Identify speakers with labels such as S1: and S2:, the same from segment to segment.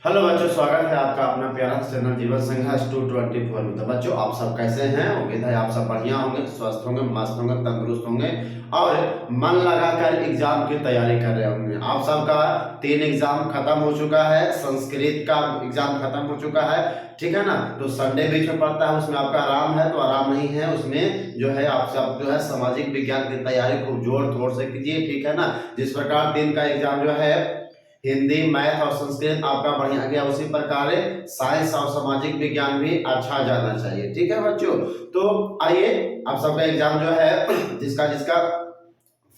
S1: Hello बच्चों, स्वागत है आपका अपना प्यारा चैनल जीवन संघर्ष 224 में। तो बच्चों, आप सब कैसे हैं? उम्मीद है आप सब बढ़िया होंगे, स्वस्थ होंगे, मस्त होंगे, तंदुरुस्त होंगे और मन लगाकर एग्जाम की तैयारी कर रहे होंगे। आप सबका 3 एग्जाम खत्म हो चुका है, संस्कृत का एग्जाम खत्म हो चुका है, ठीक है ना। तो संडे बीच में पड़ता है, उसमें आपका आराम है, तो आराम नहीं है। उसमें जो है आप सब जो है सामाजिक विज्ञान की तैयारी खूब जोर शोर से कीजिए, ठीक है ना। जिस प्रकार 3 का एग्जाम जो है हिंदी, मैथ और संस्कृत आपका बढ़िया गया, उसी प्रकार साइंस और सामाजिक विज्ञान भी अच्छा जाना चाहिए, ठीक है बच्चों। तो आइए, आप सबका एग्जाम जो है जिसका जिसका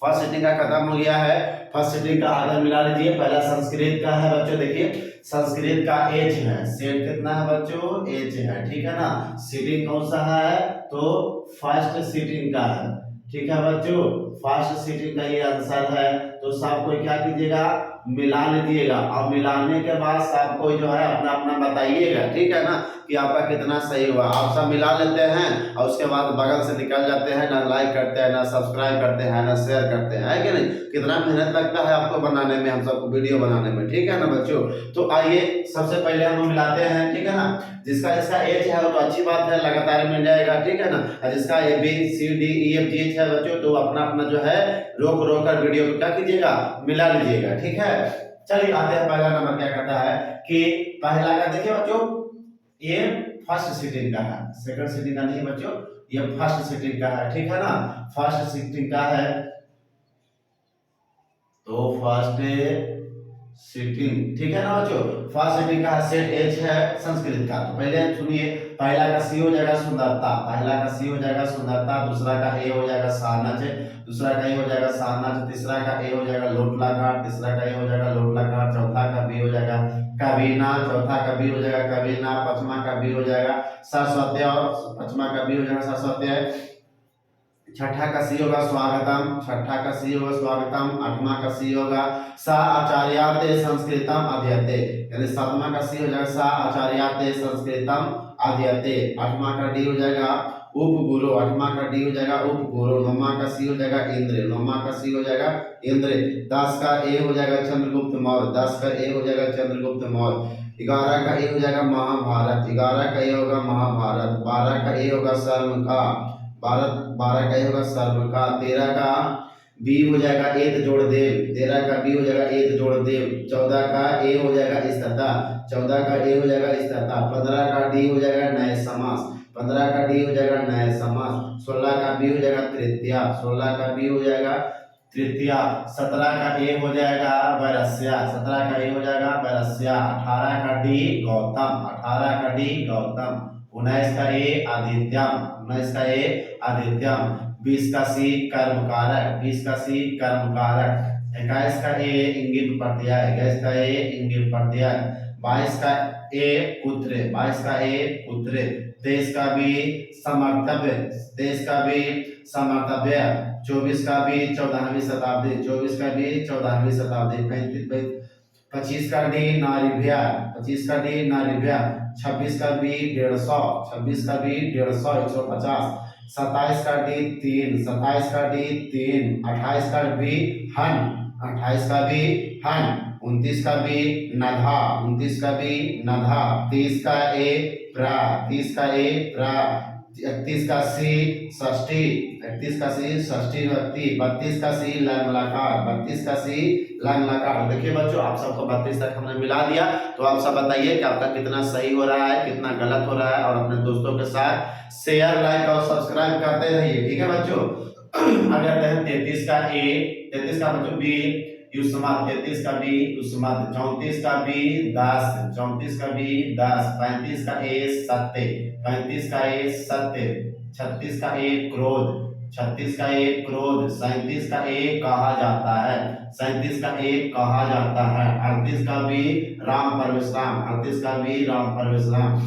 S1: फर्स्ट सिटिंग का खत्म हो गया है, फर्स्ट सिटिंग का आधार मिला लीजिए। पहला संस्कृत का है बच्चों, देखिए संस्कृत का एच है, सेट कितना है बच्चों? एच है, ठीक है ना। सिटिंग कौन सा है? तो फर्स्ट सिटिंग का है, ठीक है बच्चों। फर्स्ट सिटिंग का ये आंसर है। तो सबको क्या कीजिएगा? मिला लीजिएगा और मिलाने के बाद सबको जो है अपना अपना बताइएगा, ठीक है ना, कि आपका कितना सही हुआ। आप सब मिला लेते हैं और उसके बाद बगल से निकल जाते हैं, ना लाइक करते हैं, ना सब्सक्राइब करते हैं, ना शेयर करते हैं, है कि नहीं? कितना मेहनत लगता है आपको बनाने में, हम सबको वीडियो बनाने में, ठीक है ना बच्चों। तो आइए सबसे पहले हम मिलाते हैं, ठीक है ना। जिसका जिसका एच है वो तो अच्छी बात है, लगातार मिल जाएगा, ठीक है ना। और जिसका A B C D E F G H है बच्चों, तो अपना अपना जो है रोक रोक कर वीडियो को क्या कीजिएगा? मिला लीजिएगा, ठीक है। चलिए आते हैं, पहला नंबर क्या कहता है कि पहला का देखिए बच्चों, ये फर्स्ट सिटिंग का है, सेकंड सिटिंग का नहीं बच्चों, ये फर्स्ट सिटिंग का है, ठीक है ना। फर्स्ट सिटिंग का है, तो फर्स्ट सिटिंग, ठीक है ना बच्चों। फर्स्ट सिटिंग का सेट एच है संस्कृत का। तो पहले सुनिए, पहला का सी हो जाएगा सुंदरता, पहला का सी हो जाएगा सुंदरता, दूसरा का ए हो जाएगा सानच, दूसरा का ए हो जाएगा सानच, तीसरा का ए हो जाएगा लोटलाकार, तीसरा का ए हो जाएगा लोटलाकार, चौथा का बी हो जाएगा कबीना, चौथा का बी हो जाएगा कबीना, पांचवा का बी हो जाएगा सरस्वती और पांचवा का बी हो जाएगा सरस्वती, छठा का सी होगा स्वागतम, छठा का सी होगा स्वागतम, आठवां का सी होगा सा आचार्याते संस्कृतम अध्ययते, यानी सातवां का सी हो जाएगा सा आचार्याते संस्कृतम अध्ययते, आठवां का डी हो जाएगा उपगुरु, आठवां का डी हो जाएगा उपगुरु, नौवां का सी हो जाएगा इंद्र, नौवां का सी हो जाएगा इंद्र, 10 का ए हो जाएगा चंद्रगुप्त मौर्य, 10 का ए हो जाएगा चंद्रगुप्त मौर्य, 11 का ए हो जाएगा महाभारत, 11 का ए होगा महाभारत, 12 का ए होगा सर्व का, 12 का ए होगा सर्व का, 13 का बी हो जाएगा एत जोड़ देव, 13 का बी हो जाएगा एत जोड़ देव, 14 का ए हो जाएगा स्तता, 14 का ए हो जाएगा स्तता, 15 का डी हो जाएगा नए समास, 15 का डी हो जाएगा नए समास, 16 का बी हो जाएगा तृतीया, 16 का बी हो जाएगा तृतीया, 17 का ए हो जाएगा वैरस्या, 17 का ए हो जाएगा वैरस्या, 18 का डी गौतम, 18 का डी गौतम, 19 का ए आदित्यम, 19 का ए आदित्यम, 20 का सी कर्म कारक, 20 का सी कर्म कारक, 21 का ए इंगित प्रत्यय, 21 का ए इंगित प्रत्यय, 22 का ए पुत्र, 22 का ए पुत्र, 23 का भी समर्थव्य, 23 का भी समर्थव्य, 24 का भी 14वीं शताब्दी, 24 का भी 14वीं शताब्दी, 25 का डी नारिभ्या, 25 का डी नारिभ्या, 26 का बी 150, 26 का बी 150 150, 27 का डी 3, 27 का डी 3, 28 का बी हन, 28 का बी हन, 29 का बी नधा, 29 का बी नधा, 30 का ए प्रा, 30 का ए प्रा, 31 का सी षष्ठी, 31 का सी षष्ठी व्यक्ति, 32 का सी लंग लकार, 32 का सी लंग लकार। देखिए बच्चों, आप सबको 32 तक हमने मिला दिया। तो आप सब बताइए कि आपका कितना सही हो रहा है, कितना गलत हो रहा है, और अपने दोस्तों के साथ शेयर, लाइक और सब्सक्राइब करते रहिए, ठीक है बच्चों। अगर 33 का ए, 33 का बच्चों बी युष्मत, 33 का बी युष्मत, 34 का बी 10, 34 का बी 10, 35 का ए सत्य, 35 का ए सत्य, 36 का ए क्रोध, 36 का ए क्रोध, 37 का ए कहा जाता है, 37 का ए कहा जाता है, 38 का बी राम परवेशराम, 38 का बी राम परवेशराम,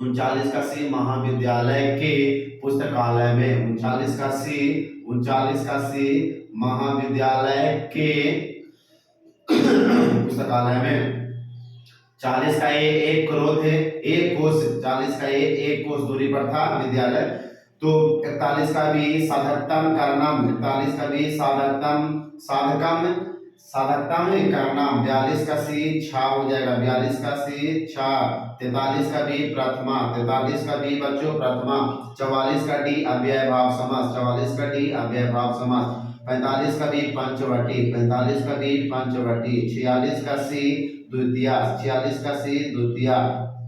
S1: 39 का सी महाविद्यालय के पुस्तकालय में, 39 का सी, 39 का सी महाविद्यालय के पुस्तकालय में, 40 का ए एक क्रोध है, एक कोस, 40 का ए एक कोस दूरी पर था विद्यालय। तो 41 का भी साधकतम कर्णम, 41 का भी साधकतम साधकम साधकता में करना, 42 का सी छा हो जाएगा, 42 का सी छा, 43 का बी प्रथमा, 43 का बी बच्चों प्रथमा, 44 का डी अव्यय भाव समास, 44 का डी अव्यय भाव समास, 45 का बी पंचवटी, 45 का बी पंचवटी, 46 का सी द्वितीया, 46 का सी द्वितीया,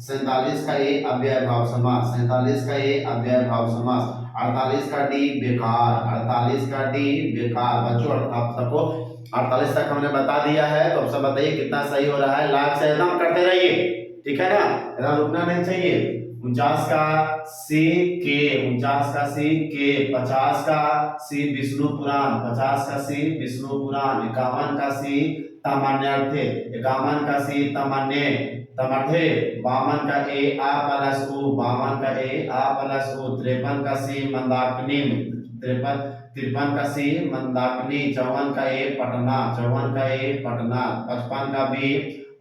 S1: 47 का ए अव्यय भाव समास, 47 का ए अव्यय भाव समास, 48 का डी बेकार, 48 का डी बेकार। बच्चों आप सबको 48 तक हमने बता दिया है, तो अब सब बताइए कितना सही हो रहा है। लाख से एकदम करते रहिए, ठीक है ना, एकदम रुकना नहीं चाहिए। 49 का सी के, 49 का सी के, 50 का सी विष्णु पुराण, 50 का सी विष्णु पुराण, 51 का सी तमन्यर्थे, 51 का सी तमन्य तमर्थे, 52 का ए आ प्लस उ, 52 का ए आ प्लस उ, 53 का सी मंदाकिनी, 53 का सी मंदाकिनी, 54 का ए पटना, 54 का ए पटना, 55 का बी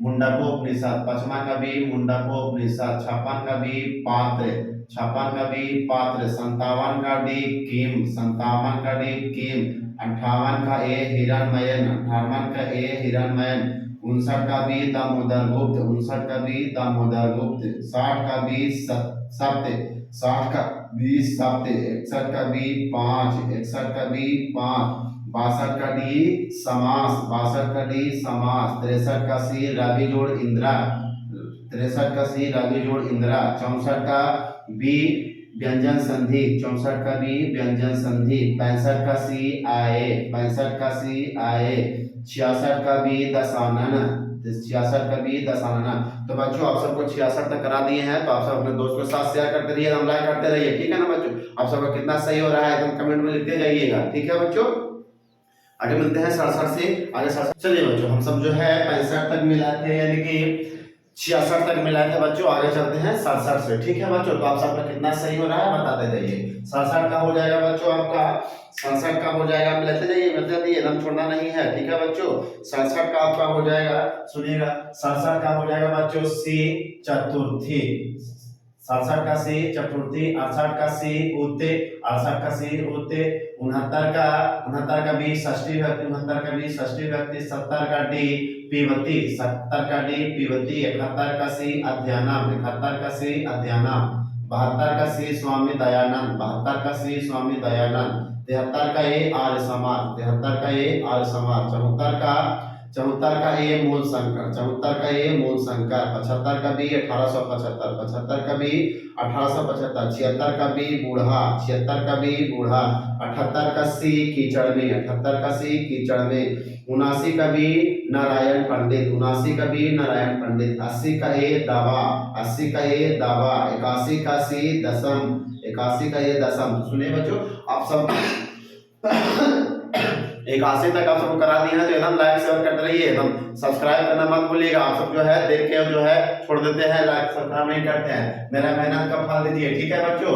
S1: मुंडकोपनिषद, 55 का बी मुंडकोपनिषद, 56 का बी पात्र, 56 का बी पात्र, 57 का डी किम, 57 का डी किम, 58 का ए हिरणमयन, 58 का ए हिरणमयन, 59 का बी दामोदर गुप्त, 59 का बी दामोदर गुप्त, 60 का बी सत्य, 60 का बी सत्य, 61 का बी 5, 61 का बी 5, 62 का डी समास, 62 का डी समास, 63 का सी रवि जोड़ इंदिरा, 63 का सी रवि जोड़ इंदिरा, 64 का बी व्यंजन संधि, 64 का बी व्यंजन संधि, 65 का सी आए, 65 का सी आए, 66 का बी दशानन, 66 का बी दशानन। तो बच्चों आप सबको 66 तक करा दिए हैं, तो आप सब अपने दोस्तों के साथ शेयर करते रहिए, हम लाइक करते रहिए, ठीक है ना बच्चों। आप सबका कितना सही हो रहा है एकदम कमेंट में लिखते जाइएगा, ठीक है बच्चों। आगे मिलते हैं 67 से आगे 67। चलिए बच्चों हम सब जो है 65 तक मिलाए थे, यानी कि 66 तक मिलाए थे बच्चों। आगे चलते हैं 67 से, ठीक है बच्चों। तो आप सबका कितना सही हो रहा है बताते जाइए। 67 का हो जाएगा बच्चों आपका, 67 का हो जाएगा, मिलाते जाइए एकदम छोड़ना नहीं है, ठीक है बच्चों। 67 का आपका हो जाएगा, सुनिएगा, 67 का हो जाएगा बच्चों सी चतुर्थी, 67 का सी चतुर्थी, 68 का सी उते, 68 का सी उते, 69 का बी षष्ठी विभक्ति, 69 का बी षष्ठी विभक्ति, 70 का डी पीवती, 70 का डी पीवती, 71 का सी अध्ययनम, 71 का सी अध्ययनम, 72 का सी स्वामी दयानंद, 72 का सी स्वामी दयानंद, 73 का ए आर्य समाज, 73 का ए आर्य समाज, 74 का ए मूल शंकर, 74 का ए मूल शंकर, 75 का बी 1875, 75 का बी 1875, 76 का बी बूढ़ा, 76 का बी बूढ़ा, 78 का सी कीचड़ में, 78 का सी कीचड़ में, 79 का बी नारायण पंडित, 79 का बी नारायण पंडित, 80 का ए दावा, 80 का ए दावा, 81 का सी दसम, 81 का ए दसम। सुनिए बच्चों आप सब 81 तक आप सबको करा दिए हैं, तो एकदम लाइक शेयर करते रहिए, एकदम सब्सक्राइब करना मत भूलिएगा। आप सब जो है देख के जो है छोड़ देते हैं, लाइक सब्सक्राइब नहीं करते हैं, मेरा मेहनत का फल दीजिए, ठीक है बच्चों।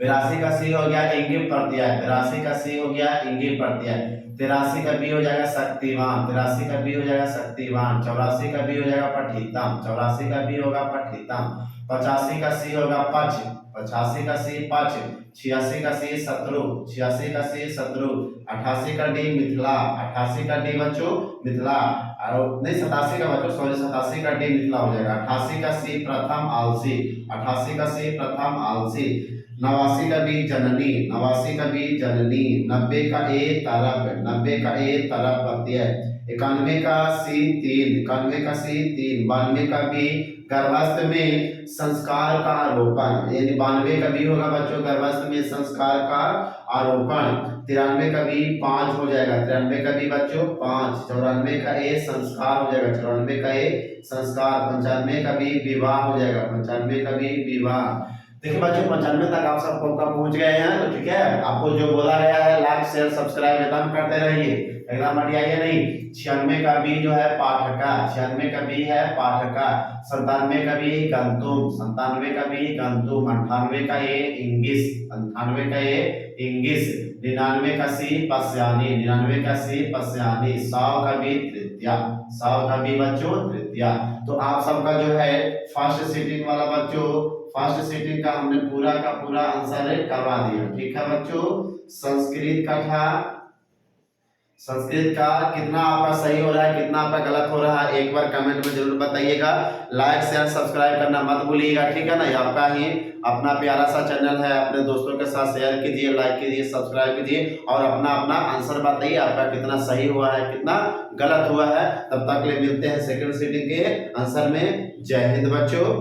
S1: 82 का सी हो गया इंगित प्रत्यय, 82 का सी हो गया इंगित प्रत्यय, 83 का बी हो जाएगा शक्तिवान, 83 का बी हो जाएगा शक्तिवान, 84 का बी हो जाएगा पठितम, 84 का बी होगा पठितम, 85 का सी होगा पच, 85 का सी पच, 86 का सी शत्रु, 86 का सी शत्रु, 88 का डी मिथिला, 88 का डी बच्चों मिथिला, और नहीं 87 का बच्चों सॉरी 87 का डी मिथिला हो जाएगा, 88 का सी प्रथम आलसी, 88 का सी प्रथम आलसी, 89 का बी जननी, 89 का बी जननी, 90 का ए तरफ, 90 का ए तरफ प्रत्यय, 91 का सी तीन, 91 का सी तीन, 92 का बी गर्भस्थ में संस्कार का आरोपण, यानी 92 का बी होगा बच्चों गर्भस्थ में संस्कार का आरोपण, 93 का बी 5 हो जाएगा, 93 का बी बच्चों 5, 94 का ए संस्कार हो जाएगा, 94 का ए संस्कार, 95 का बी विवाह हो जाएगा, 95 का बी विवाह। देखिए बच्चों 95 तक आप सब पहुंच गए हैं, तो ठीक है, आपको जो बोला गया है लाइक शेयर सब्सक्राइब एकदम करते रहिए, एकदम हटियाइए नहीं। 96 का बी जो है पाठका, 96 का बी है पाठका, 97 का बी गंतुम, 97 का बी गंतुम, 98 का ए इंगिस, 98 का ए इंगिस, 99 का सी पश्यानी, 99 का सी पश्यानी, 100 का बी तृतीया, 100 का बी बच्चों तृतीया। तो आप सबका जो है फर्स्ट सीटिंग वाला बच्चों फर्स्ट सीटिंग का हमने पूरा का पूरा आंसर करवा दिया, ठीक है बच्चों। संस्कृत का था संस्कृत का कितना आपका सही हो रहा है, कितना आपका गलत हो रहा है, एक बार कमेंट में जरूर बताइएगा। लाइक शेयर सब्सक्राइब करना मत भूलिएगा, ठीक है ना। ये आपका ही अपना प्यारा सा चैनल है, अपने दोस्तों के साथ शेयर कीजिए, लाइक कीजिए, सब्सक्राइब कीजिए और अपना अपना आंसर बताइए आपका कितना सही हुआ है, कितना गलत हुआ है। तब तक के लिए मिलते हैं सेकंड सीटिंग के आंसर में। जय हिंद बच्चों।